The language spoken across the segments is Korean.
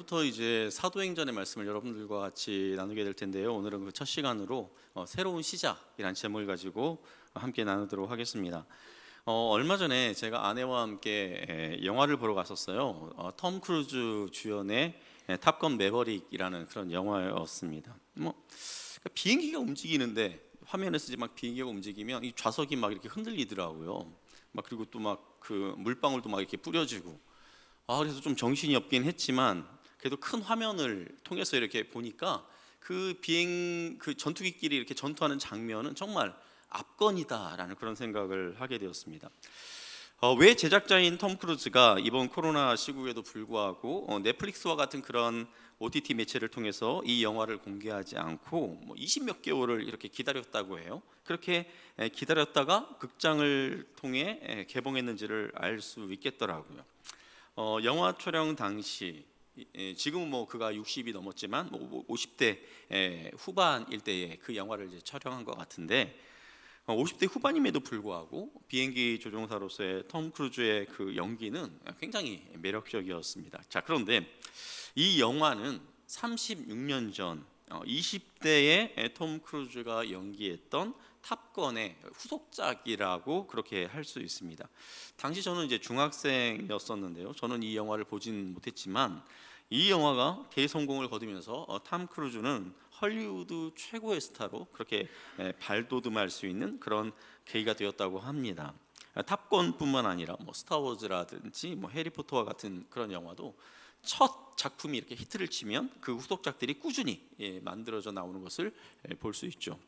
오늘부터 이제 사도행전의 말씀을 여러분들과 같이 나누게 될 텐데요. 오늘은 그 첫 시간으로 새로운 시작이라는 제목을 가지고 함께 나누도록 하겠습니다. 얼마 전에 제가 아내와 함께 영화를 보러 갔었어요. 톰 크루즈 주연의 탑건 매버릭이라는 그런 영화였습니다. 그러니까 비행기가 움직이는데 화면에서 이제 막 비행기가 움직이면 이 좌석이 막 이렇게 흔들리더라고요. 그리고 또 막 그 물방울도 막 이렇게 뿌려지고. 그래서 좀 정신이 없긴 했지만 그래도 큰 화면을 통해서 이렇게 보니까 그 전투기끼리 이렇게 전투하는 장면은 정말 압권이다라는 그런 생각을 하게 되었습니다. 왜 제작자인 톰 크루즈가 이번 코로나 시국에도 불구하고 넷플릭스와 같은 그런 OTT 매체를 통해서 이 영화를 공개하지 않고 20몇 개월을 이렇게 기다렸다고 해요. 그렇게 기다렸다가 극장을 통해 개봉했는지를 알 수 있겠더라고요. 영화 촬영 당시 지금은 그가 60이 넘었지만 50대 후반일 때에 그 영화를 이제 촬영한 것 같은데 50대 후반임에도 불구하고 비행기 조종사로서의 톰 크루즈의 그 연기는 굉장히 매력적이었습니다. 자, 그런데 이 영화는 36년 전 20대의 톰 크루즈가 연기했던 탑건의 후속작이라고 그렇게 할 수 있습니다. 당시 저는 이제 중학생이었었는데요. 저는 이 영화를 보진 못했지만 이 영화가 대성공을 거두면서 톰 크루즈는 헐리우드 최고의 스타로 그렇게 발돋움할 수 있는 그런 계기가 되었다고 합니다. 탑건뿐만 아니라 스타워즈라든지 해리포터와 같은 그런 영화도 첫 작품이 이렇게 히트를 치면 그 후속작들이 꾸준히 만들어져 나오는 것을 볼 수 있죠.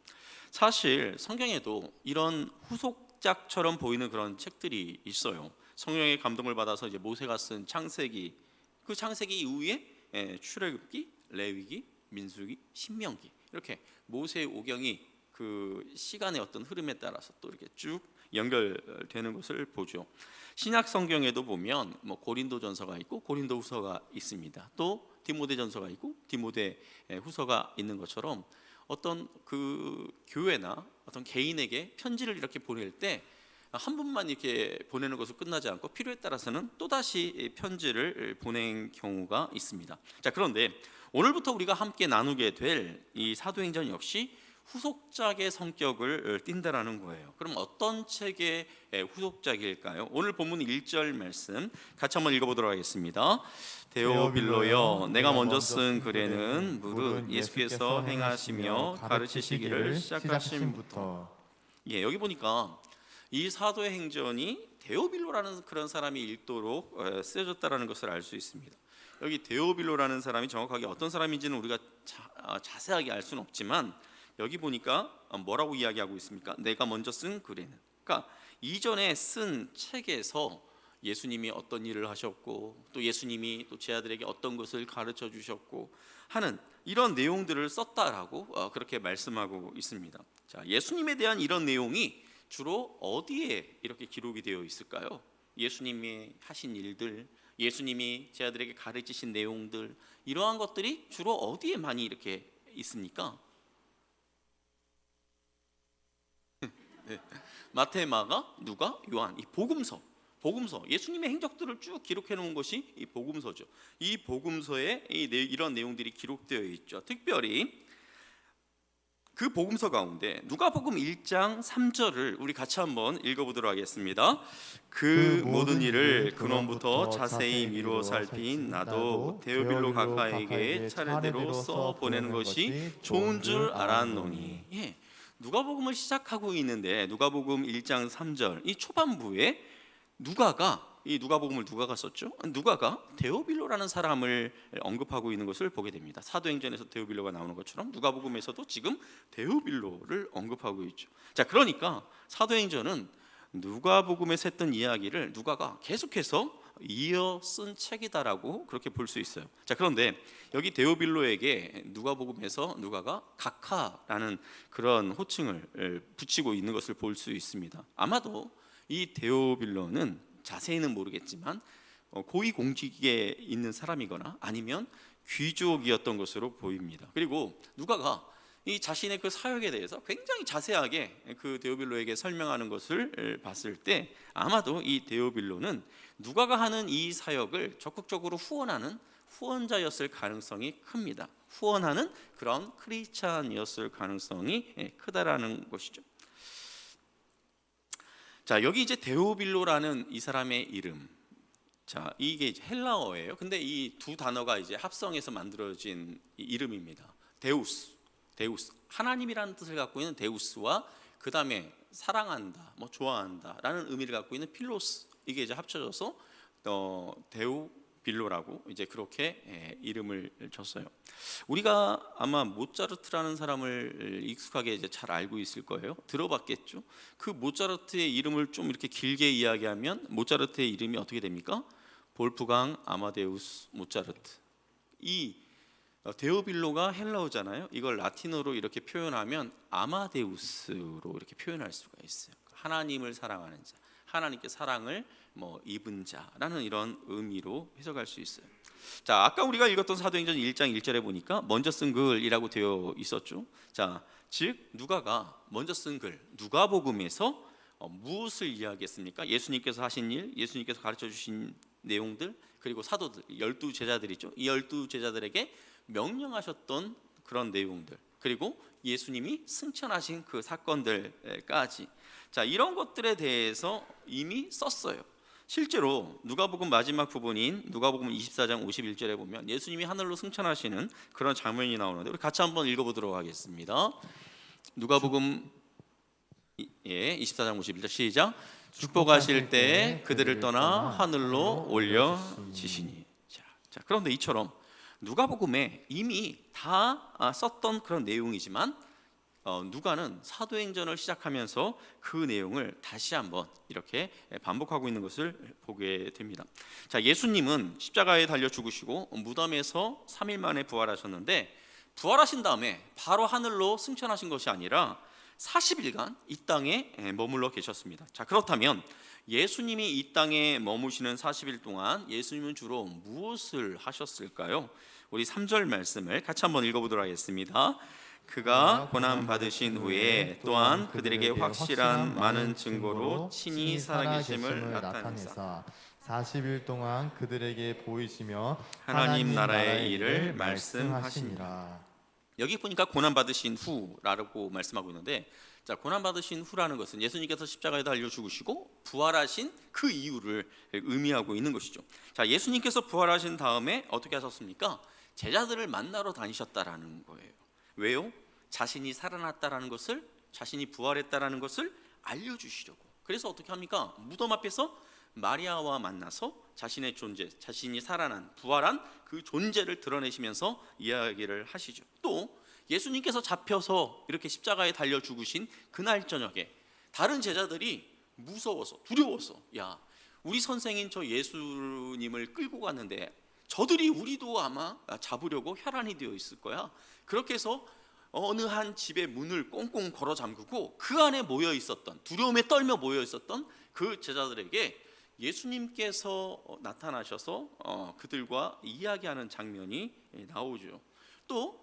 사실 성경에도 이런 후속작처럼 보이는 그런 책들이 있어요. 성령의 감동을 받아서 이제 모세가 쓴 창세기, 그 창세기 이후에 출애굽기, 레위기, 민수기, 신명기 이렇게 모세의 오경이 그 시간의 어떤 흐름에 따라서 또 이렇게 쭉 연결되는 것을 보죠. 신약 성경에도 보면 고린도전서가 있고 고린도후서가 있습니다. 또 디모데전서가 있고 디모데후서가 있는 것처럼 어떤 그 교회나 어떤 개인에게 편지를 이렇게 보낼 때 한 분만 이렇게 보내는 것으로 끝나지 않고 필요에 따라서는 또다시 편지를 보낸 경우가 있습니다. 자, 그런데 오늘부터 우리가 함께 나누게 될 이 사도행전 역시 후속작의 성격을 띈다라는 거예요. 그럼 어떤 책의 후속작일까요? 오늘 본문 1절 말씀 같이 한번 읽어보도록 하겠습니다. 데오빌로여, 내가 먼저 쓴 글에는 무릇 예수께서 행하시며 가르치시기를 시작하심부터. 여기 보니까 이 사도의 행전이 데오빌로라는 그런 사람이 읽도록 쓰여졌다라는 것을 알 수 있습니다. 여기 데오빌로라는 사람이 정확하게 어떤 사람인지는 우리가 자세하게 알 수는 없지만 여기 보니까 뭐라고 이야기하고 있습니까? 내가 먼저 쓴 글에는, 그러니까 이전에 쓴 책에서 예수님이 어떤 일을 하셨고 또 예수님이 또 제 아들에게 어떤 것을 가르쳐 주셨고 하는 이런 내용들을 썼다라고 그렇게 말씀하고 있습니다. 자, 예수님에 대한 이런 내용이 주로 어디에 이렇게 기록이 되어 있을까요? 예수님이 하신 일들, 예수님이 제 아들에게 가르치신 내용들, 이러한 것들이 주로 어디에 많이 이렇게 있습니까? 마태, 마가, 누가, 요한, 이 복음서 예수님의 행적들을 쭉 기록해 놓은 것이 이 복음서죠. 이 복음서에 이런 내용들이 기록되어 있죠. 특별히 그 복음서 가운데 누가복음 1장 3절을 우리 같이 한번 읽어보도록 하겠습니다. 그 모든 일을 근원부터 자세히 미루어 살핀 나도 데오빌로 각하에게 차례대로 써 보내는 것이 좋은 줄 알았노니. 누가복음을 시작하고 있는데 누가복음 1장 3절 이 초반부에 이 누가복음을 누가가 썼죠? 누가가 데오빌로라는 사람을 언급하고 있는 것을 보게 됩니다. 사도행전에서 데오빌로가 나오는 것처럼 누가복음에서도 지금 데오빌로를 언급하고 있죠. 자, 그러니까 사도행전은 누가복음에서 했던 이야기를 누가가 계속해서 이어 쓴 책이다라고 그렇게 볼 수 있어요. 자, 그런데 여기 데오빌로에게 누가복음에서 누가가 각하라는 그런 호칭을 붙이고 있는 것을 볼 수 있습니다. 아마도 이 데오빌로는 자세히는 모르겠지만 고위공직에 있는 사람이거나 아니면 귀족이었던 것으로 보입니다. 그리고 누가가 이 자신의 그 사역에 대해서 굉장히 자세하게 그 데오빌로에게 설명하는 것을 봤을 때 아마도 이 데오빌로는 누가가 하는 이 사역을 적극적으로 후원하는 후원자였을 가능성이 큽니다. 후원하는 그런 크리스찬이었을 가능성이 크다라는 것이죠. 자, 여기 이제 데오빌로라는 이 사람의 이름, 자, 이게 이제 헬라어예요. 근데 이 두 단어가 이제 합성해서 만들어진 이름입니다. 데우스, 하나님이라는 뜻을 갖고 있는 데우스와 그 다음에 사랑한다, 뭐 좋아한다라는 의미를 갖고 있는 필로스, 이게 이제 합쳐져서 데오빌로라고 이제 그렇게 이름을 줬어요. 우리가 아마 모차르트라는 사람을 익숙하게 이제 잘 알고 있을 거예요. 들어봤겠죠. 그 모차르트의 이름을 좀 이렇게 길게 이야기하면 모차르트의 이름이 어떻게 됩니까? 볼프강 아마데우스 모차르트. 이 데오빌로가 헬라어잖아요. 이걸 라틴어로 이렇게 표현하면 아마데우스로 이렇게 표현할 수가 있어요. 하나님을 사랑하는 자, 하나님께 사랑을 입은 자라는 이런 의미로 해석할 수 있어요. 자, 아까 우리가 읽었던 사도행전 1장 1절에 보니까 먼저 쓴 글이라고 되어 있었죠. 자, 즉 누가가 먼저 쓴 글, 누가복음에서 무엇을 이야기했습니까? 예수님께서 하신 일, 예수님께서 가르쳐 주신 내용들, 그리고 사도들, 12제자들이죠. 이 12제자들에게 명령하셨던 그런 내용들, 그리고 예수님이 승천하신 그 사건들까지, 자, 이런 것들에 대해서 이미 썼어요. 실제로 누가복음 마지막 부분인 누가복음 24장 51절에 보면 예수님이 하늘로 승천하시는 그런 장면이 나오는데 우리 같이 한번 읽어보도록 하겠습니다. 누가복음 24장 51절 시작. 축복하실 때 그들을 떠나 하늘로 올려지시니. 자, 그런데 이처럼 누가복음에 이미 다 썼던 그런 내용이지만 누가는 사도행전을 시작하면서 그 내용을 다시 한번 이렇게 반복하고 있는 것을 보게 됩니다. 자, 예수님은 십자가에 달려 죽으시고 무덤에서 3일 만에 부활하셨는데 부활하신 다음에 바로 하늘로 승천하신 것이 아니라 40일간 이 땅에 머물러 계셨습니다. 자, 그렇다면 예수님이 이 땅에 머무시는 40일 동안 예수님은 주로 무엇을 하셨을까요? 우리 3절 말씀을 같이 한번 읽어보도록 하겠습니다. 그가 고난 받으신 후에 또한 그들에게 확실한 많은 증거로 친히 살아계심을 나타내사 40일 동안 그들에게 보이시며 하나님 나라의 일을 말씀하시니라. 여기 보니까 고난 받으신 후라고 말씀하고 있는데, 자, 고난 받으신 후라는 것은 예수님께서 십자가에 달려 죽으시고 부활하신 그 이유를 의미하고 있는 것이죠. 자, 예수님께서 부활하신 다음에 어떻게 하셨습니까? 제자들을 만나러 다니셨다라는 거예요. 왜요? 자신이 살아났다라는 것을, 자신이 부활했다라는 것을 알려주시려고. 그래서 어떻게 합니까? 무덤 앞에서 마리아와 만나서 자신의 존재, 자신이 살아난, 부활한 그 존재를 드러내시면서 이야기를 하시죠. 또 예수님께서 잡혀서 이렇게 십자가에 달려 죽으신 그날 저녁에 다른 제자들이 무서워서, 두려워서, 야, 우리 선생인 저 예수님을 끌고 갔는데 저들이 우리도 아마 잡으려고 혈안이 되어 있을 거야. 그렇게 해서 어느 한 집의 문을 꽁꽁 걸어 잠그고 그 안에 모여 있었던, 두려움에 떨며 모여 있었던 그 제자들에게 예수님께서 나타나셔서 그들과 이야기하는 장면이 나오죠. 또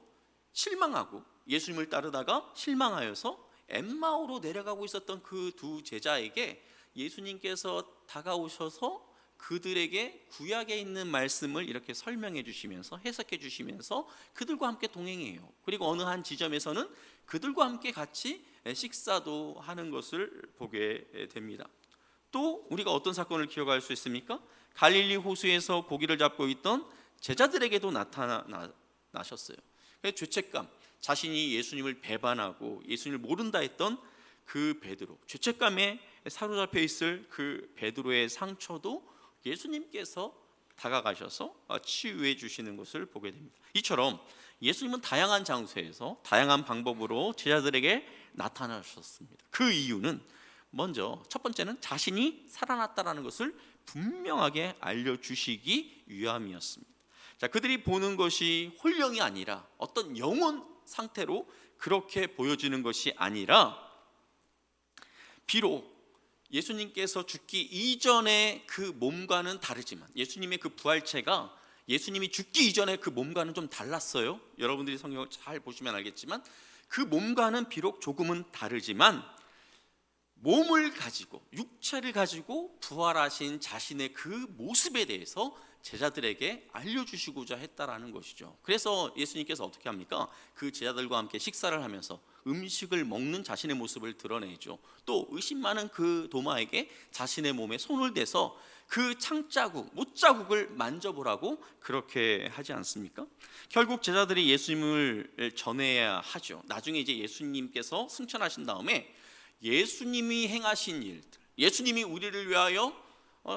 실망하고 예수님을 따르다가 실망하여서 엠마오로 내려가고 있었던 그 두 제자에게 예수님께서 다가오셔서 그들에게 구약에 있는 말씀을 이렇게 설명해 주시면서, 해석해 주시면서 그들과 함께 동행해요. 그리고 어느 한 지점에서는 그들과 함께 같이 식사도 하는 것을 보게 됩니다. 또 우리가 어떤 사건을 기억할 수 있습니까? 갈릴리 호수에서 고기를 잡고 있던 제자들에게도 나타나셨어요. 죄책감, 자신이 예수님을 배반하고 예수님을 모른다 했던 그 베드로, 죄책감에 사로잡혀 있을 그 베드로의 상처도 예수님께서 다가가셔서 치유해 주시는 것을 보게 됩니다. 이처럼 예수님은 다양한 장소에서 다양한 방법으로 제자들에게 나타나셨습니다. 그 이유는 먼저 첫 번째는 자신이 살아났다라는 것을 분명하게 알려주시기 위함이었습니다. 자, 그들이 보는 것이 홀령이 아니라 어떤 영혼 상태로 그렇게 보여지는 것이 아니라, 비록 예수님께서 죽기 이전의 그 몸과는 다르지만, 예수님의 그 부활체가 예수님이 죽기 이전의 그 몸과는 좀 달랐어요. 여러분들이 성경을 잘 보시면 알겠지만 그 몸과는 비록 조금은 다르지만 몸을 가지고 육체를 가지고 부활하신 자신의 그 모습에 대해서 제자들에게 알려주시고자 했다라는 것이죠. 그래서 예수님께서 어떻게 합니까? 그 제자들과 함께 식사를 하면서 음식을 먹는 자신의 모습을 드러내죠. 또 의심 많은 그 도마에게 자신의 몸에 손을 대서 그 창자국, 못자국을 만져보라고 그렇게 하지 않습니까? 결국 제자들이 예수님을 전해야 하죠. 나중에 이제 예수님께서 승천하신 다음에 예수님이 행하신 일들, 예수님이 우리를 위하여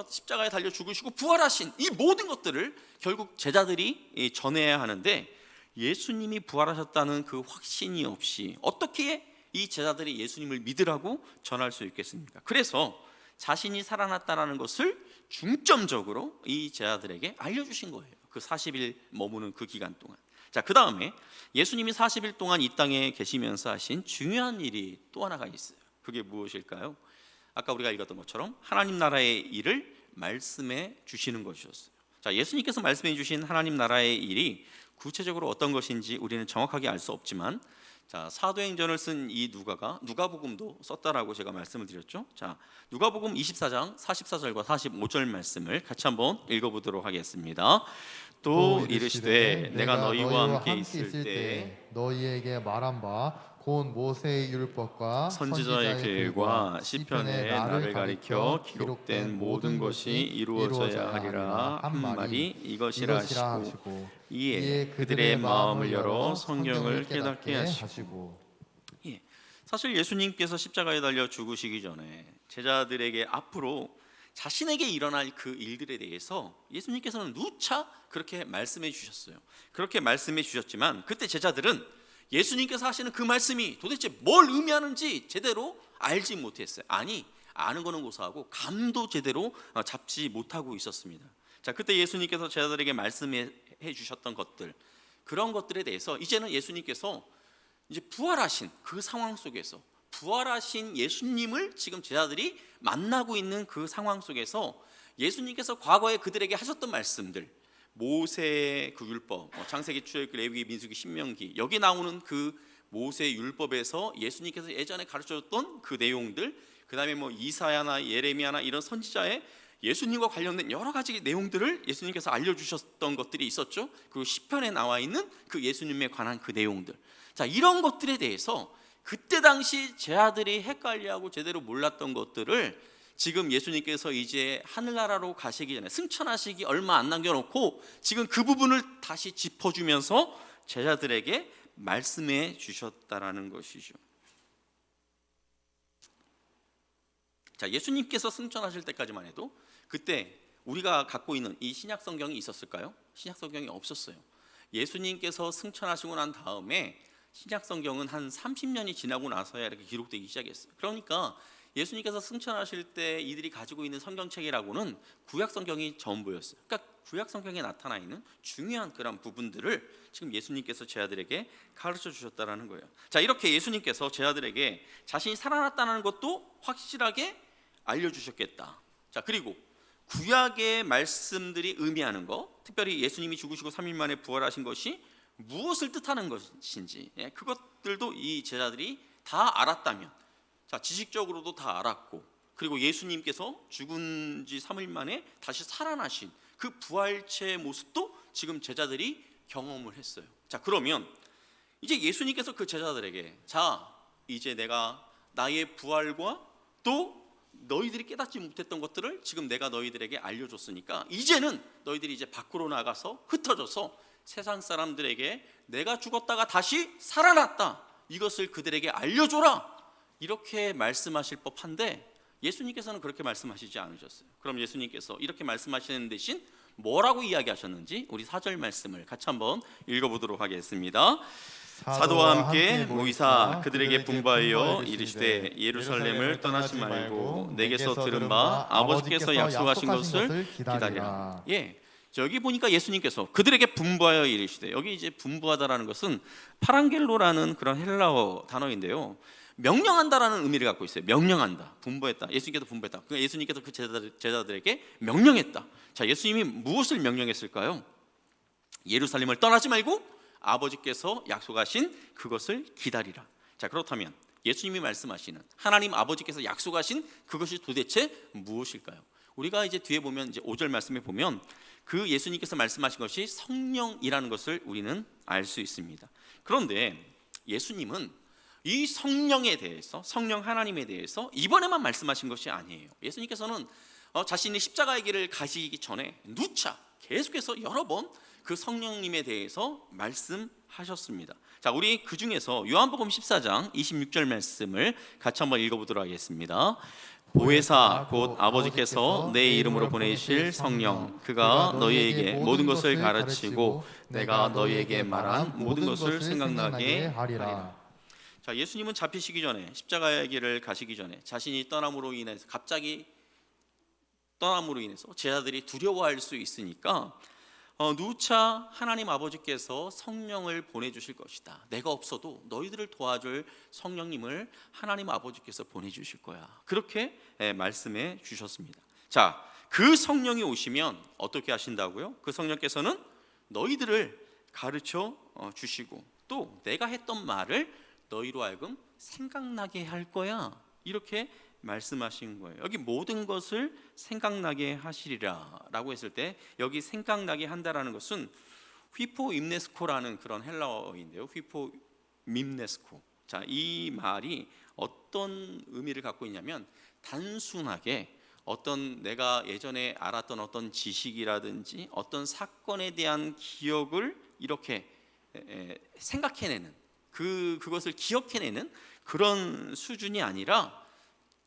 십자가에 달려 죽으시고 부활하신 이 모든 것들을 결국 제자들이 전해야 하는데, 예수님이 부활하셨다는 그 확신이 없이 어떻게 이 제자들이 예수님을 믿으라고 전할 수 있겠습니까? 그래서 자신이 살아났다는 것을 중점적으로 이 제자들에게 알려주신 거예요. 그 40일 머무는 그 기간 동안. 자, 그 다음에 예수님이 40일 동안 이 땅에 계시면서 하신 중요한 일이 또 하나가 있어요. 그게 무엇일까요? 아까 우리가 읽었던 것처럼 하나님 나라의 일을 말씀해 주시는 것이었어요. 자, 예수님께서 말씀해 주신 하나님 나라의 일이 구체적으로 어떤 것인지 우리는 정확하게 알 수 없지만, 자, 사도행전을 쓴 이 누가가 누가복음도 썼다라고 제가 말씀을 드렸죠. 자, 누가복음 24장 44절과 45절 말씀을 같이 한번 읽어보도록 하겠습니다. 또 이르시되 내가 너희와 함께 있을 때 너희에게 말한 바 곧 모세의 율법과 선지자의 글과 시편에 나를 가리켜 기록된 모든 것이 이루어져야 하리라 한 말이 이것이라 하시고, 이에 그들의 마음을 열어 성경을 깨닫게 하시고. 사실 예수님께서 십자가에 달려 죽으시기 전에 제자들에게 앞으로 자신에게 일어날 그 일들에 대해서 예수님께서는 누차 그렇게 말씀해 주셨어요. 그렇게 말씀해 주셨지만 그때 제자들은 예수님께서 하시는 그 말씀이 도대체 뭘 의미하는지 제대로 알지 못했어요. 아니, 아는 거는 고사하고 감도 제대로 잡지 못하고 있었습니다. 자, 그때 예수님께서 제자들에게 말씀해 주셨던 것들, 그런 것들에 대해서 이제는 예수님께서 이제 부활하신 그 상황 속에서 부활하신 예수님을 지금 제자들이 만나고 있는 그 상황 속에서 예수님께서 과거에 그들에게 하셨던 말씀들, 모세의 그 율법, 창세기, 출애굽기, 레위기, 민수기, 신명기, 여기 나오는 그 모세 율법에서 예수님께서 예전에 가르쳐줬던 그 내용들, 그 다음에 뭐 이사야나 예레미야나 이런 선지자의 예수님과 관련된 여러 가지 내용들을 예수님께서 알려주셨던 것들이 있었죠. 그리고 시편에 나와 있는 그 예수님에 관한 그 내용들, 자, 이런 것들에 대해서 그때 당시 제자들이 헷갈려하고 제대로 몰랐던 것들을 지금 예수님께서 이제 하늘나라로 가시기 전에 승천하시기 얼마 안 남겨놓고 지금 그 부분을 다시 짚어주면서 제자들에게 말씀해 주셨다라는 것이죠. 자, 예수님께서 승천하실 때까지만 해도 그때 우리가 갖고 있는 이 신약 성경이 있었을까요? 신약 성경이 없었어요. 예수님께서 승천하시고 난 다음에 신약 성경은 한 30년이 지나고 나서야 이렇게 기록되기 시작했어요. 그러니까 예수님께서 승천하실 때 이들이 가지고 있는 성경책이라고는 구약 성경이 전부였어요. 그러니까 구약 성경에 나타나 있는 중요한 그런 부분들을 지금 예수님께서 제자들에게 가르쳐 주셨다라는 거예요. 자, 이렇게 예수님께서 제자들에게 자신이 살아났다는 것도 확실하게 알려주셨겠다. 자, 그리고 구약의 말씀들이 의미하는 것, 특별히 예수님이 죽으시고 3일 만에 부활하신 것이 무엇을 뜻하는 것인지, 그것들도 이 제자들이 다 알았다면, 자, 지식적으로도 다 알았고, 그리고 예수님께서 죽은 지 3일 만에 다시 살아나신 그 부활체의 모습도 지금 제자들이 경험을 했어요. 자, 그러면 이제 예수님께서 그 제자들에게, 자, 이제 내가 나의 부활과 또 너희들이 깨닫지 못했던 것들을 지금 내가 너희들에게 알려줬으니까 이제는 너희들이 이제 밖으로 나가서 흩어져서 세상 사람들에게 내가 죽었다가 다시 살아났다, 이것을 그들에게 알려줘라, 이렇게 말씀하실 법한데 예수님께서는 그렇게 말씀하시지 않으셨어요. 그럼 예수님께서 이렇게 말씀하시는 대신 뭐라고 이야기하셨는지 우리 4절 말씀을 같이 한번 읽어보도록 하겠습니다. 사도와 함께 모이사 그들에게 분부하여 이르시되 예루살렘을 떠나지 말고 내게서 들은 바 아버지께서 약속하신 것을 기다리라. 여기 보니까 예수님께서 그들에게 분부하여 이르시되, 여기 이제 분부하다라는 것은 파랑겔로라는 그런 헬라어 단어인데요, 명령한다라는 의미를 갖고 있어요. 명령한다, 분부했다. 예수님께서 분부했다. 그러니까 예수님께서 그 제자들에게 명령했다. 자, 예수님이 무엇을 명령했을까요? 예루살렘을 떠나지 말고 아버지께서 약속하신 그것을 기다리라. 자, 그렇다면 예수님이 말씀하시는, 하나님 아버지께서 약속하신 그것이 도대체 무엇일까요? 우리가 이제 뒤에 보면, 이제 5절 말씀에 보면 그 예수님께서 말씀하신 것이 성령이라는 것을 우리는 알 수 있습니다. 그런데 예수님은 이 성령에 대해서, 성령 하나님에 대해서 이번에만 말씀하신 것이 아니에요. 예수님께서는 자신이 십자가의 길을 가시기 전에 누차 계속해서 여러 번 그 성령님에 대해서 말씀하셨습니다. 자, 우리 그 중에서 요한복음 14장 26절 말씀을 같이 한번 읽어보도록 하겠습니다. 보혜사 곧 아버지께서 내 이름으로 보내실 성령, 그가 너희에게 모든 것을 가르치고 내가 너희에게 말한 모든 것을 생각나게 하리라. 자, 예수님은 잡히시기 전에, 십자가의 길을 가시기 전에 자신이 떠남으로 인해서, 갑자기 떠남으로 인해서 제자들이 두려워할 수 있으니까 누차 하나님 아버지께서 성령을 보내주실 것이다. 내가 없어도 너희들을 도와줄 성령님을 하나님 아버지께서 보내주실 거야. 그렇게 말씀해 주셨습니다. 자, 그 성령이 오시면 어떻게 하신다고요? 그 성령께서는 너희들을 가르쳐 주시고 또 내가 했던 말을 너희로 하여금 생각나게 할 거야. 이렇게 말씀하신 거예요. 여기 모든 것을 생각나게 하시리라 라고 했을 때, 여기 생각나게 한다라는 것은 휘포임네스코라는 그런 헬라어인데요. 휘포임네스코. 자, 이 말이 어떤 의미를 갖고 있냐면, 단순하게 어떤 내가 예전에 알았던 어떤 지식이라든지 어떤 사건에 대한 기억을 이렇게 생각해내는, 그것을 기억해내는 그런 수준이 아니라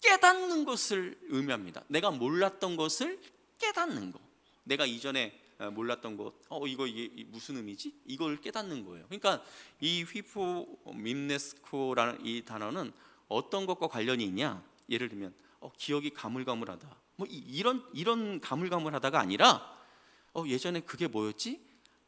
깨닫는 것을 의미합니다. 내가 몰랐던 것을 깨닫는 것. 내가 이전에 몰랐던 것, 이게 무슨 의미지? 이걸 깨닫는 거예요. 그러니까 이 휘포밈네스코라는 이 단어는 어떤 것과 관련이 있냐? 예를 들면 기억이 가물가물하다. 뭐 이런 가물가물하다가 아니라 예전에 그게 뭐였지?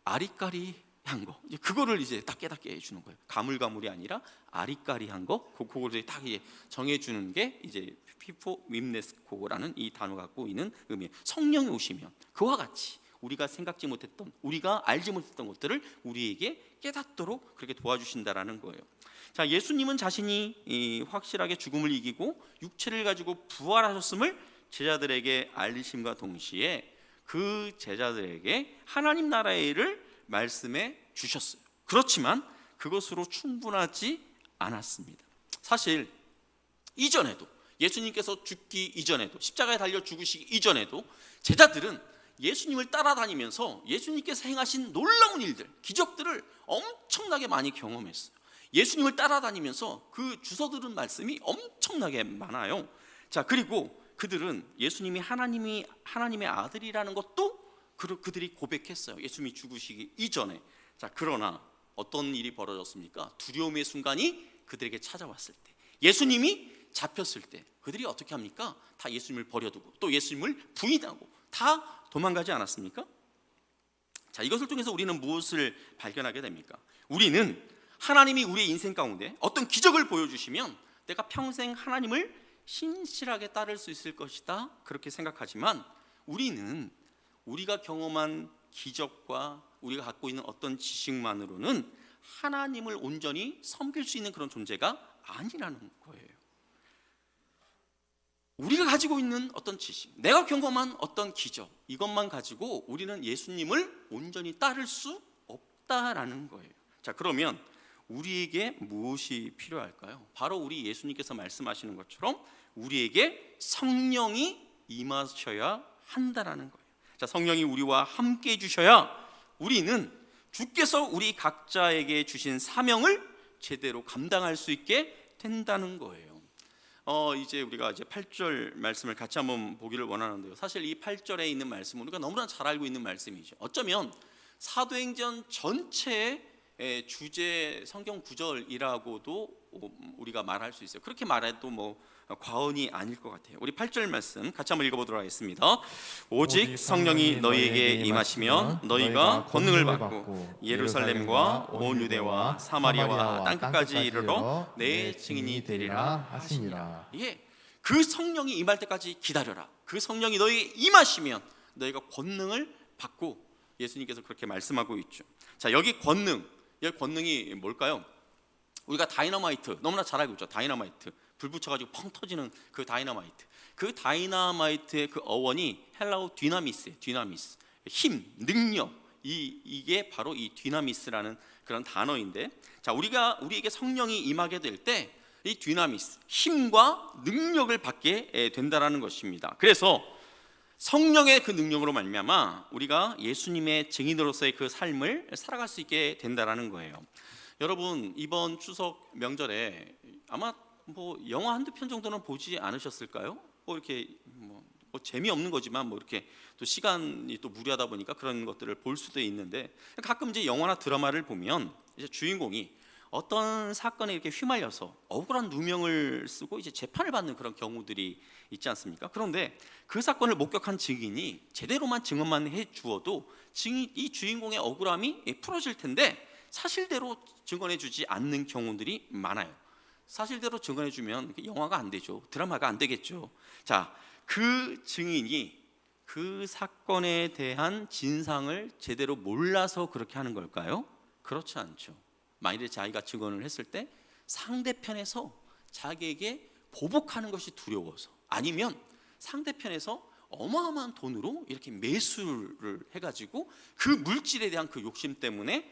아리까리한 거. 그거를 이제 딱 깨닫게 해주는 거예요. 가물가물이 아니라 아리까리한 거. 그거를 딱 이제 정해주는 게 이제 피포밈네스코라는 이 단어가 갖고 있는 의미. 성령이 오시면 그와 같이 우리가 생각지 못했던, 우리가 알지 못했던 것들을 우리에게 깨닫도록 그렇게 도와주신다라는 거예요. 자, 예수님은 자신이 확실하게 죽음을 이기고 육체를 가지고 부활하셨음을 제자들에게 알리심과 동시에 그 제자들에게 하나님 나라의 일을 말씀해 주셨어요. 그렇지만 그것으로 충분하지 않았습니다. 사실 이전에도, 예수님께서 죽기 이전에도, 십자가에 달려 죽으시기 이전에도 제자들은 예수님을 따라다니면서 예수님께서 행하신 놀라운 일들, 기적들을 엄청나게 많이 경험했어요. 예수님을 따라다니면서 그 주워 들은 말씀이 엄청나게 많아요. 자, 그리고 그들은 예수님이 하나님의 아들이라는 것도 그들이 고백했어요. 예수님이 죽으시기 이전에. 자, 그러나 어떤 일이 벌어졌습니까? 두려움의 순간이 그들에게 찾아왔을 때, 예수님이 잡혔을 때 그들이 어떻게 합니까? 다 예수님을 버려두고 또 예수님을 부인하고 다 도망가지 않았습니까? 자, 이것을 통해서 우리는 무엇을 발견하게 됩니까? 우리는 하나님이 우리의 인생 가운데 어떤 기적을 보여주시면 내가 평생 하나님을 신실하게 따를 수 있을 것이다, 그렇게 생각하지만 우리는 우리가 경험한 기적과 우리가 갖고 있는 어떤 지식만으로는 하나님을 온전히 섬길 수 있는 그런 존재가 아니라는 거예요. 우리가 가지고 있는 어떤 지식, 내가 경험한 어떤 기적, 이것만 가지고 우리는 예수님을 온전히 따를 수 없다라는 거예요. 자, 그러면 우리에게 무엇이 필요할까요? 바로 우리 예수님께서 말씀하시는 것처럼 우리에게 성령이 임하셔야 한다라는 거예요. 자, 성령이 우리와 함께 해주셔야 우리는 주께서 우리 각자에게 주신 사명을 제대로 감당할 수 있게 된다는 거예요. 이제 우리가 이제 8절 말씀을 같이 한번 보기를 원하는데요. 사실 이 8절에 있는 말씀은 우리가 너무나 잘 알고 있는 말씀이죠. 어쩌면 사도행전 전체의 주제 성경 구절이라고도 우리가 말할 수 있어요. 그렇게 말해도 뭐 과언이 아닐 것 같아요. 우리 8절 말씀 같이 한번 읽어보도록 하겠습니다. 오직 성령이 너희에게 임하시면 너희가 권능을 받고 예루살렘과 온 유대와 사마리아와 땅끝까지 이르러 내 증인이 되리라 하시니라. 예, 그 성령이 임할 때까지 기다려라. 그 성령이 너희에게 임하시면 너희가 권능을 받고, 예수님께서 그렇게 말씀하고 있죠. 자, 여기 권능이 뭘까요? 우리가 다이너마이트 너무나 잘 알고 있죠. 다이너마이트 불 붙여가지고 펑 터지는 그 다이너마이트. 그 다이너마이트의 그 어원이 헬라어 디나미스예요. 디나미스, 힘, 능력. 이게 바로 이 디나미스라는 그런 단어인데, 자, 우리에게 성령이 임하게 될 때 이 디나미스, 힘과 능력을 받게 된다라는 것입니다. 그래서 성령의 그 능력으로 말미암아 우리가 예수님의 증인으로서의 그 삶을 살아갈 수 있게 된다라는 거예요. 여러분, 이번 추석 명절에 아마 뭐 영화 한두 편 정도는 보지 않으셨을까요? 뭐 이렇게 뭐 재미없는 거지만 뭐 이렇게 또 시간이 또 무리하다 보니까 그런 것들을 볼 수도 있는데, 가끔 이제 영화나 드라마를 보면 이제 주인공이 어떤 사건에 이렇게 휘말려서 억울한 누명을 쓰고 이제 재판을 받는 그런 경우들이 있지 않습니까? 그런데 그 사건을 목격한 증인이 제대로만 증언만 해 주어도 이 주인공의 억울함이 풀어질 텐데 사실대로 증언해 주지 않는 경우들이 많아요. 사실대로 증언해 주면 영화가 안 되죠. 드라마가 안 되겠죠. 자, 그 증인이 그 사건에 대한 진상을 제대로 몰라서 그렇게 하는 걸까요? 그렇지 않죠. 만일에 자기가 증언을 했을 때 상대편에서 자기에게 보복하는 것이 두려워서, 아니면 상대편에서 어마어마한 돈으로 이렇게 매수를 해가지고 그 물질에 대한 그 욕심 때문에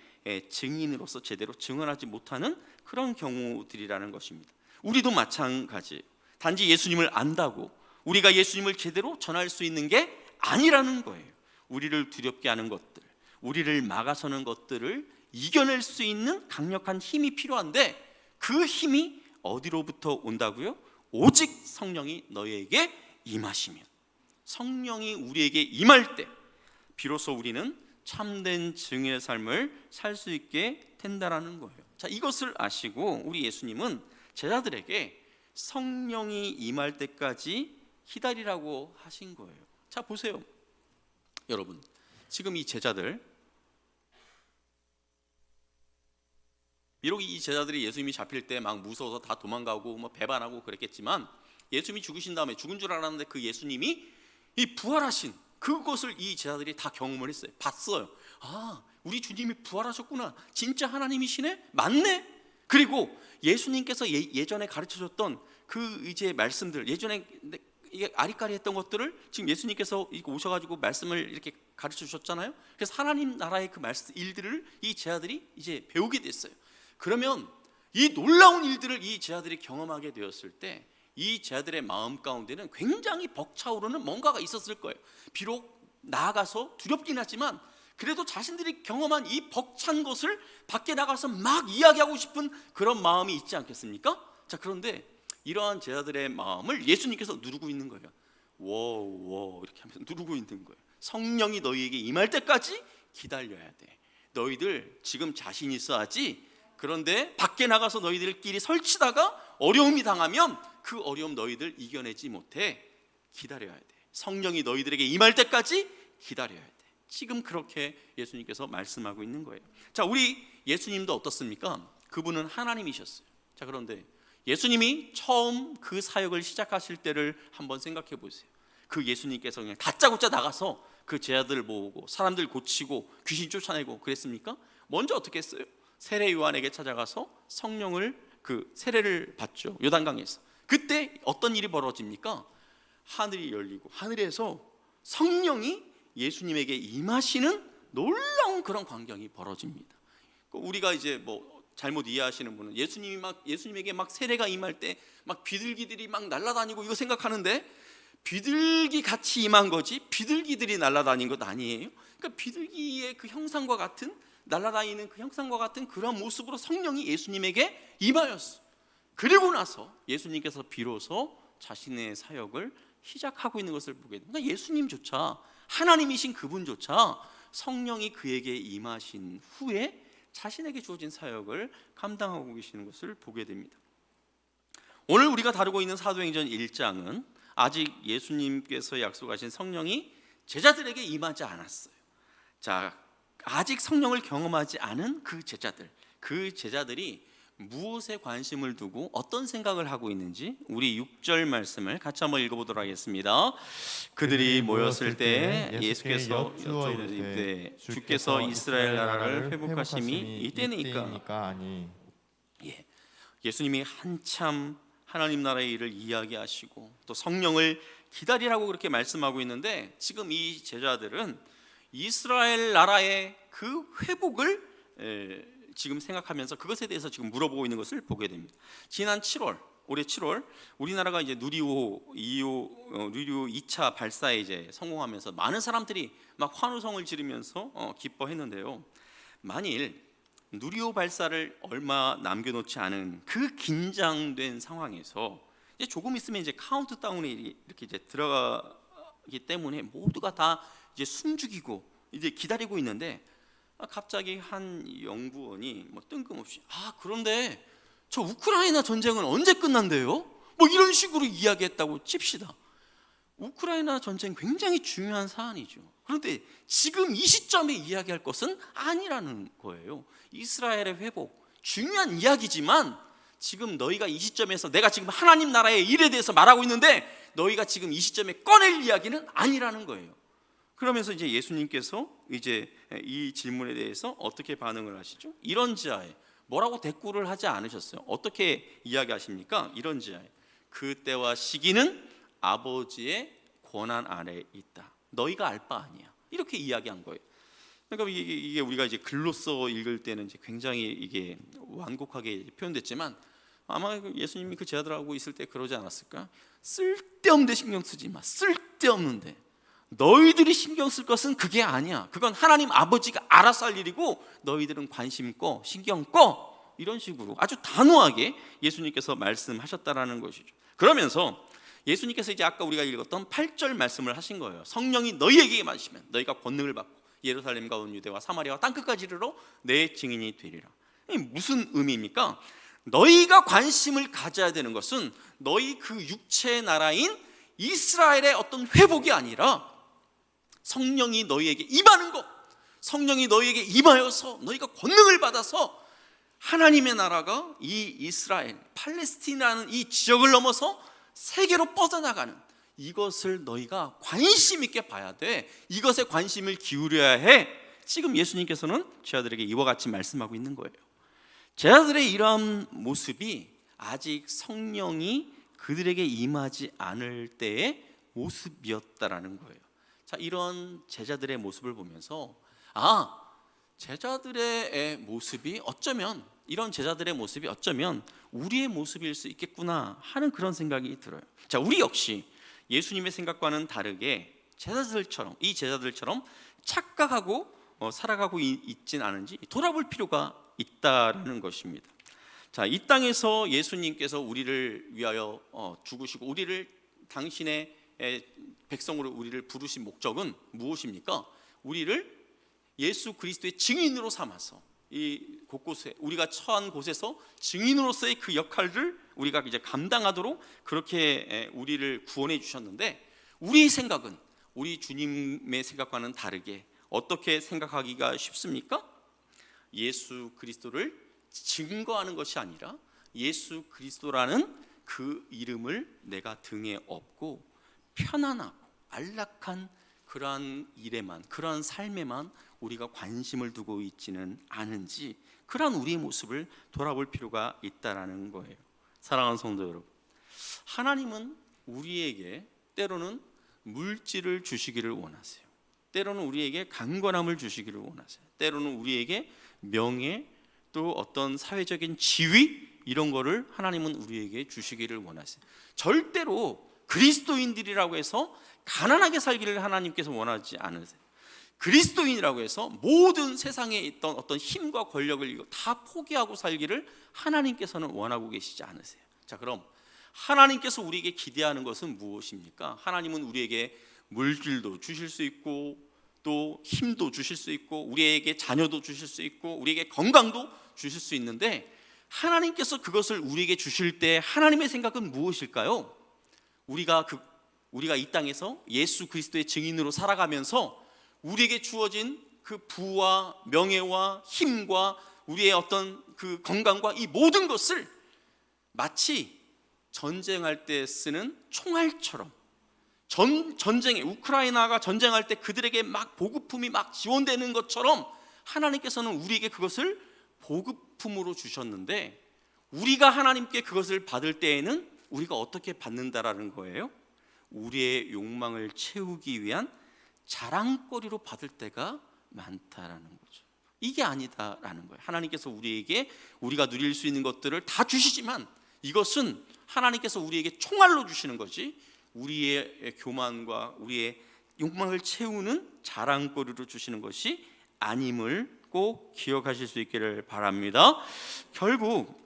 증인으로서 제대로 증언하지 못하는 그런 경우들이라는 것입니다. 우리도 마찬가지. 단지 예수님을 안다고 우리가 예수님을 제대로 전할 수 있는 게 아니라는 거예요. 우리를 두렵게 하는 것들, 우리를 막아서는 것들을 이겨낼 수 있는 강력한 힘이 필요한데, 그 힘이 어디로부터 온다고요? 오직 성령이 너희에게 임하시면, 성령이 우리에게 임할 때 비로소 우리는 참된 증인의 삶을 살 수 있게 된다라는 거예요. 자, 이것을 아시고 우리 예수님은 제자들에게 성령이 임할 때까지 기다리라고 하신 거예요. 자, 보세요. 여러분, 지금 이 제자들, 비록 이 제자들이 예수님이 잡힐 때 막 무서워서 다 도망가고 뭐 배반하고 그랬겠지만, 예수님이 죽으신 다음에 죽은 줄 알았는데 그 예수님이 이 부활하신 그것을 이 제자들이 다 경험을 했어요. 봤어요. 아, 우리 주님이 부활하셨구나. 진짜 하나님이시네? 맞네? 그리고 예수님께서 예전에 가르쳐줬던 그 이제 말씀들, 예전에 이게 아리까리 했던 것들을 지금 예수님께서 오셔가지고 말씀을 이렇게 가르쳐 주셨잖아요. 그래서 하나님 나라의 그 말씀 일들을 이 제자들이 이제 배우게 됐어요. 그러면 이 놀라운 일들을 이 제자들이 경험하게 되었을 때 이 제자들의 마음 가운데는 굉장히 벅차오르는 뭔가가 있었을 거예요. 비록 나아가서 두렵긴 하지만 그래도 자신들이 경험한 이 벅찬 것을 밖에 나가서 막 이야기하고 싶은 그런 마음이 있지 않겠습니까? 자, 그런데 이러한 제자들의 마음을 예수님께서 누르고 있는 거예요. 워 이렇게 하면서 누르고 있는 거예요. 성령이 너희에게 임할 때까지 기다려야 돼. 너희들 지금 자신 있어야지. 그런데 밖에 나가서 너희들끼리 설치다가 어려움이 당하면 그 어려움 너희들 이겨내지 못해. 기다려야 돼. 성령이 너희들에게 임할 때까지 기다려야 돼. 지금 그렇게 예수님께서 말씀하고 있는 거예요. 자, 우리 예수님도 어떻습니까? 그분은 하나님이셨어요. 자, 그런데 예수님이 처음 그 사역을 시작하실 때를 한번 생각해 보세요. 그 예수님께서 그냥 다짜고짜 나가서 그 제자들 모으고 사람들 고치고 귀신 쫓아내고 그랬습니까? 먼저 어떻게 했어요? 세례 요한에게 찾아가서 성령을 그 세례를 받죠. 요단강에서. 그때 어떤 일이 벌어집니까? 하늘이 열리고 하늘에서 성령이 예수님에게 임하시는 놀라운 그런 광경이 벌어집니다. 우리가 이제 뭐 잘못 이해하시는 분은 예수님에게 막 세례가 임할 때 막 비둘기들이 막 날아다니고 이거 생각하는데, 비둘기 같이 임한 거지 비둘기들이 날아다닌 것 아니에요. 그러니까 비둘기의 그 형상과 같은, 날아다니는 그 형상과 같은 그런 모습으로 성령이 예수님에게 임하였어. 그리고 나서 예수님께서 비로소 자신의 사역을 시작하고 있는 것을 보게 됩니다. 그러니까 예수님조차, 하나님이신 그분조차 성령이 그에게 임하신 후에 자신에게 주어진 사역을 감당하고 계시는 것을 보게 됩니다. 오늘 우리가 다루고 있는 사도행전 1장은 아직 예수님께서 약속하신 성령이 제자들에게 임하지 않았어요. 자, 아직 성령을 경험하지 않은 그 제자들이 무엇에 관심을 두고 어떤 생각을 하고 있는지 우리 6절 말씀을 같이 한번 읽어보도록 하겠습니다. 그들이 모였을 때 예수께서 여쭈어이르되 주께서 이스라엘 나라를 회복하심이 이때니까. 아니. 예. 예수님이 한참 하나님 나라의 일을 이야기하시고 또 성령을 기다리라고 그렇게 말씀하고 있는데, 지금 이 제자들은 이스라엘 나라의 그 회복을 지금 생각하면서 그것에 대해서 지금 물어보고 있는 것을 보게 됩니다. 지난 7월, 올해 7월 우리나라가 이제 누리호 2차 발사에 이제 성공하면서 많은 사람들이 막 환호성을 지르면서 기뻐했는데요. 만일 누리호 발사를 얼마 남겨놓지 않은 그 긴장된 상황에서 이제 조금 있으면 이제 카운트다운이 이렇게 이제 들어가기 때문에 모두가 다 이제 숨죽이고 이제 기다리고 있는데, 갑자기 한 연구원이 뭐 뜬금없이 그런데 저 우크라이나 전쟁은 언제 끝난대요? 뭐 이런 식으로 이야기했다고 칩시다. 우크라이나 전쟁 굉장히 중요한 사안이죠. 그런데 지금 이 시점에 이야기할 것은 아니라는 거예요. 이스라엘의 회복 중요한 이야기지만 지금 너희가 이 시점에서 내가 지금 하나님 나라의 일에 대해서 말하고 있는데 너희가 지금 이 시점에 꺼낼 이야기는 아니라는 거예요. 그러면서 이제 예수님께서 이제 이 질문에 대해서 어떻게 반응을 하시죠? 이런지하에 뭐라고 대꾸를 하지 않으셨어요. 어떻게 이야기하십니까? 이런지하에 그 때와 시기는 아버지의 권한 아래에 있다. 너희가 알 바 아니야. 이렇게 이야기한 거예요. 그러니까 이게 우리가 이제 글로써 읽을 때는 이제 굉장히 이게 완곡하게 표현됐지만, 아마 예수님이 그 제자들하고 있을 때 그러지 않았을까? 쓸데없는데 신경 쓰지 마. 쓸데없는데. 너희들이 신경 쓸 것은 그게 아니야. 그건 하나님 아버지가 알아서 할 일이고 너희들은 관심 꺼, 신경 꺼. 이런 식으로 아주 단호하게 예수님께서 말씀하셨다라는 것이죠. 그러면서 예수님께서 이제 아까 우리가 읽었던 8절 말씀을 하신 거예요. 성령이 너희에게 임하시면 너희가 권능을 받고 예루살렘과 온 유대와 사마리아와 땅끝까지 이르러 내 증인이 되리라. 이게 무슨 의미입니까? 너희가 관심을 가져야 되는 것은 너희 그 육체의 나라인 이스라엘의 어떤 회복이 아니라 성령이 너희에게 임하는 것, 성령이 너희에게 임하여서 너희가 권능을 받아서 하나님의 나라가 이 이스라엘, 팔레스티나라는 이 지역을 넘어서 세계로 뻗어나가는 이것을 너희가 관심 있게 봐야 돼. 이것에 관심을 기울여야 해. 지금 예수님께서는 제자들에게 이와 같이 말씀하고 있는 거예요. 제자들의 이러한 모습이 아직 성령이 그들에게 임하지 않을 때의 모습이었다라는 거예요. 자, 이런 제자들의 모습을 보면서 제자들의 모습이 어쩌면, 이런 제자들의 모습이 어쩌면 우리의 모습일 수 있겠구나 하는 그런 생각이 들어요. 자, 우리 역시 예수님의 생각과는 다르게 이 제자들처럼 착각하고 살아가고 있진 않은지 돌아볼 필요가 있다라는 것입니다. 자, 이 땅에서 예수님께서 우리를 위하여 죽으시고 우리를 당신의 백성으로 우리를 부르신 목적은 무엇입니까? 우리를 예수 그리스도의 증인으로 삼아서 이 곳곳에 우리가 처한 곳에서 증인으로서의 그 역할을 우리가 이제 감당하도록 그렇게 우리를 구원해 주셨는데, 우리 생각은 우리 주님의 생각과는 다르게 어떻게 생각하기가 쉽습니까? 예수 그리스도를 증거하는 것이 아니라 예수 그리스도라는 그 이름을 내가 등에 업고 편안하고 안락한 그러한 일에만, 그러한 삶에만 우리가 관심을 두고 있지는 않은지, 그러한 우리의 모습을 돌아볼 필요가 있다라는 거예요. 사랑하는 성도 여러분, 하나님은 우리에게 때로는 물질을 주시기를 원하세요. 때로는 우리에게 강건함을 주시기를 원하세요. 때로는 우리에게 명예, 또 어떤 사회적인 지위, 이런 거를 하나님은 우리에게 주시기를 원하세요. 절대로 그리스도인들이라고 해서 가난하게 살기를 하나님께서 원하지 않으세요. 그리스도인이라고 해서 모든 세상에 있던 어떤 힘과 권력을 다 포기하고 살기를 하나님께서는 원하고 계시지 않으세요. 자, 그럼 하나님께서 우리에게 기대하는 것은 무엇입니까? 하나님은 우리에게 물질도 주실 수 있고 또 힘도 주실 수 있고 우리에게 자녀도 주실 수 있고 우리에게 건강도 주실 수 있는데, 하나님께서 그것을 우리에게 주실 때 하나님의 생각은 무엇일까요? 우리가 이 땅에서 예수 그리스도의 증인으로 살아가면서 우리에게 주어진 그 부와 명예와 힘과 우리의 어떤 그 건강과 이 모든 것을 마치 전쟁할 때 쓰는 총알처럼, 전쟁에 우크라이나가 전쟁할 때 그들에게 막 보급품이 막 지원되는 것처럼 하나님께서는 우리에게 그것을 보급품으로 주셨는데, 우리가 하나님께 그것을 받을 때에는 우리가 어떻게 받는다라는 거예요? 우리의 욕망을 채우기 위한 자랑거리로 받을 때가 많다라는 거죠. 이게 아니다라는 거예요. 하나님께서 우리에게 우리가 누릴 수 있는 것들을 다 주시지만 이것은 하나님께서 우리에게 총알로 주시는 거지 우리의 교만과 우리의 욕망을 채우는 자랑거리로 주시는 것이 아님을 꼭 기억하실 수 있기를 바랍니다. 결국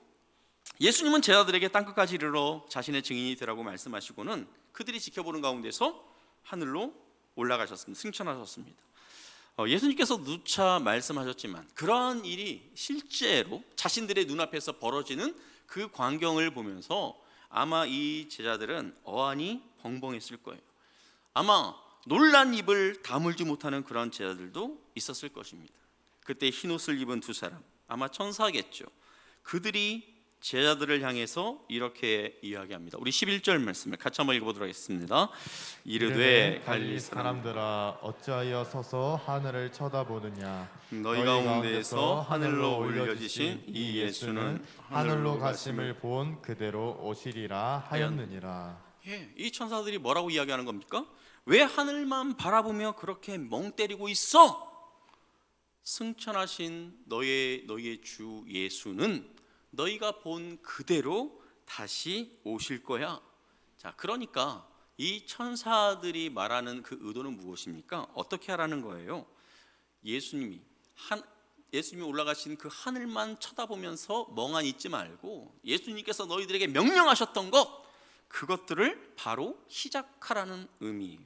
예수님은 제자들에게 땅끝까지 이르러 자신의 증인이 되라고 말씀하시고는 그들이 지켜보는 가운데서 하늘로 올라가셨습니다. 승천하셨습니다. 예수님께서 누차 말씀하셨지만 그러한 일이 실제로 자신들의 눈앞에서 벌어지는 그 광경을 보면서 아마 이 제자들은 어안이 벙벙했을 거예요. 아마 놀란 입을 다물지 못하는 그런 제자들도 있었을 것입니다. 그때 흰옷을 입은 두 사람, 아마 천사겠죠. 그들이 제자들을 향해서 이렇게 이야기합니다. 우리 11절 말씀을 같이 한번 읽어보도록 하겠습니다. 이르되 갈릴리 사람들아 어찌하여 서서 하늘을 쳐다보느냐. 너희 가운데에서 하늘로 올려지신 이 예수는 하늘로 가심을 본 그대로 오시리라 하였느니라. 이 천사들이 뭐라고 이야기하는 겁니까? 왜 하늘만 바라보며 그렇게 멍 때리고 있어? 승천하신 너희의 주 예수는 너희가 본 그대로 다시 오실 거야. 자, 그러니까 이 천사들이 말하는 그 의도는 무엇입니까? 어떻게 하라는 거예요? 예수님이 올라가신 그 하늘만 쳐다보면서 멍하니 있지 말고 예수님께서 너희들에게 명령하셨던 것, 그것들을 바로 시작하라는 의미예요.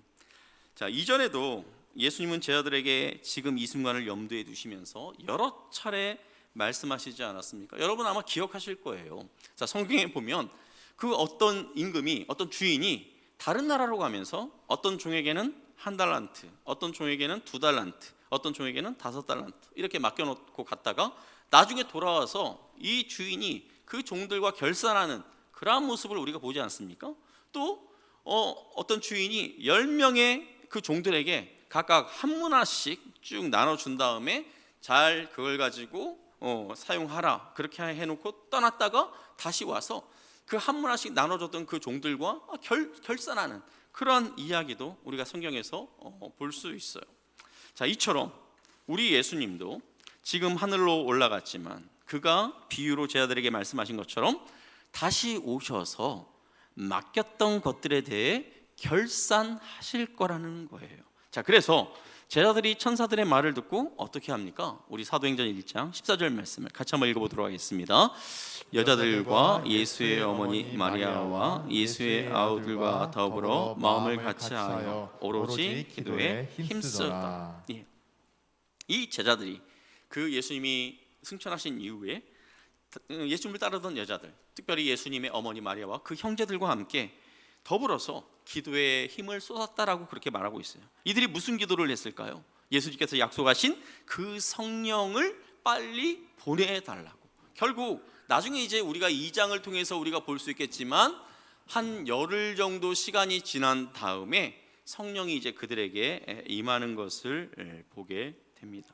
자, 이전에도 예수님은 제자들에게 지금 이 순간을 염두에 두시면서 여러 차례 말씀하시지 않았습니까? 여러분 아마 기억하실 거예요. 자, 성경에 보면 그 어떤 임금이, 어떤 주인이 다른 나라로 가면서 어떤 종에게는 1달란트, 어떤 종에게는 2달란트, 어떤 종에게는 5달란트 이렇게 맡겨놓고 갔다가 나중에 돌아와서 이 주인이 그 종들과 결산하는 그러한 모습을 우리가 보지 않습니까? 또 어떤 주인이 10명의 그 종들에게 각각 한 문화씩 쭉 나눠준 다음에 잘 그걸 가지고 사용하라 그렇게 해놓고 떠났다가 다시 와서 그 한 문화씩 나눠줬던 그 종들과 결산하는 그런 이야기도 우리가 성경에서 볼 수 있어요. 자, 이처럼 우리 예수님도 지금 하늘로 올라갔지만 그가 비유로 제자들에게 말씀하신 것처럼 다시 오셔서 맡겼던 것들에 대해 결산하실 거라는 거예요. 자, 그래서 제자들이 천사들의 말을 듣고 어떻게 합니까? 우리 사도행전 1장 14절 말씀을 같이 한번 읽어보도록 하겠습니다. 여자들과 예수의 어머니 마리아와 예수의 아우들과 더불어 마음을 같이하여 오로지 기도에 힘쓰었다. 이 제자들이 그 예수님이 승천하신 이후에 예수님을 따르던 여자들, 특별히 예수님의 어머니 마리아와 그 형제들과 함께 더불어서 기도에 힘을 쏟았다라고 그렇게 말하고 있어요. 이들이 무슨 기도를 했을까요? 예수님께서 약속하신 그 성령을 빨리 보내달라고. 결국 나중에 이제 우리가 2장을 통해서 우리가 볼 수 있겠지만 한 열흘 정도 시간이 지난 다음에 성령이 이제 그들에게 임하는 것을 보게 됩니다.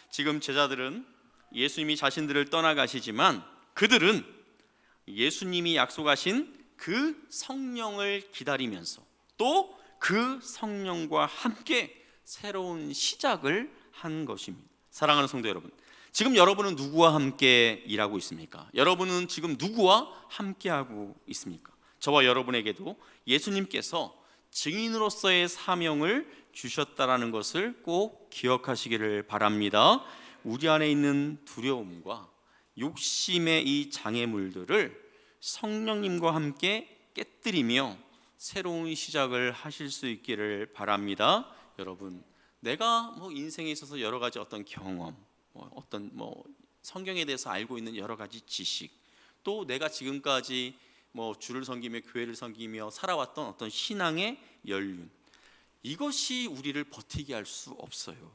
지금 제자들은 예수님이 자신들을 떠나가시지만 그들은 예수님이 약속하신 그 성령을 기다리면서 또 그 성령과 함께 새로운 시작을 한 것입니다. 사랑하는 성도 여러분, 지금 여러분은 누구와 함께 일하고 있습니까? 여러분은 지금 누구와 함께하고 있습니까? 저와 여러분에게도 예수님께서 증인으로서의 사명을 주셨다라는 것을 꼭 기억하시기를 바랍니다. 우리 안에 있는 두려움과 욕심의 이 장애물들을 성령님과 함께 깨뜨리며 새로운 시작을 하실 수 있기를 바랍니다. 여러분, 내가 인생에 있어서 여러 가지 어떤 경험, 어떤 성경에 대해서 알고 있는 여러 가지 지식, 또 내가 지금까지 주를 섬기며 교회를 섬기며 살아왔던 어떤 신앙의 연륜, 이것이 우리를 버티게 할 수 없어요.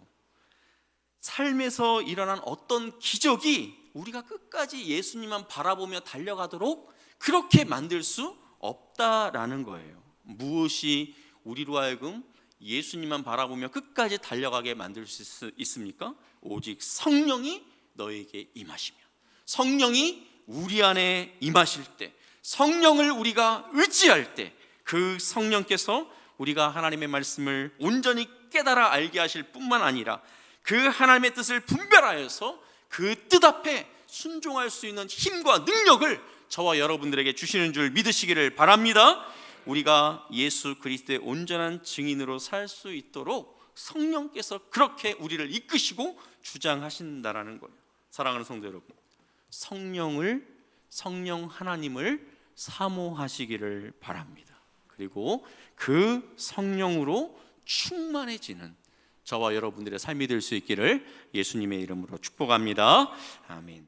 삶에서 일어난 어떤 기적이 우리가 끝까지 예수님만 바라보며 달려가도록 그렇게 만들 수 없다라는 거예요. 무엇이 우리로 하여금 예수님만 바라보며 끝까지 달려가게 만들 수 있습니까? 오직 성령이 너에게 임하시며 성령이 우리 안에 임하실 때, 성령을 우리가 의지할 때 그 성령께서 우리가 하나님의 말씀을 온전히 깨달아 알게 하실 뿐만 아니라 그 하나님의 뜻을 분별하여서 그 뜻 앞에 순종할 수 있는 힘과 능력을 저와 여러분들에게 주시는 줄 믿으시기를 바랍니다. 우리가 예수 그리스도의 온전한 증인으로 살 수 있도록 성령께서 그렇게 우리를 이끄시고 주장하신다라는 거예요. 사랑하는 성도 여러분, 성령 하나님을 사모하시기를 바랍니다. 그리고 그 성령으로 충만해지는 저와 여러분들의 삶이 될 수 있기를 예수님의 이름으로 축복합니다. 아멘.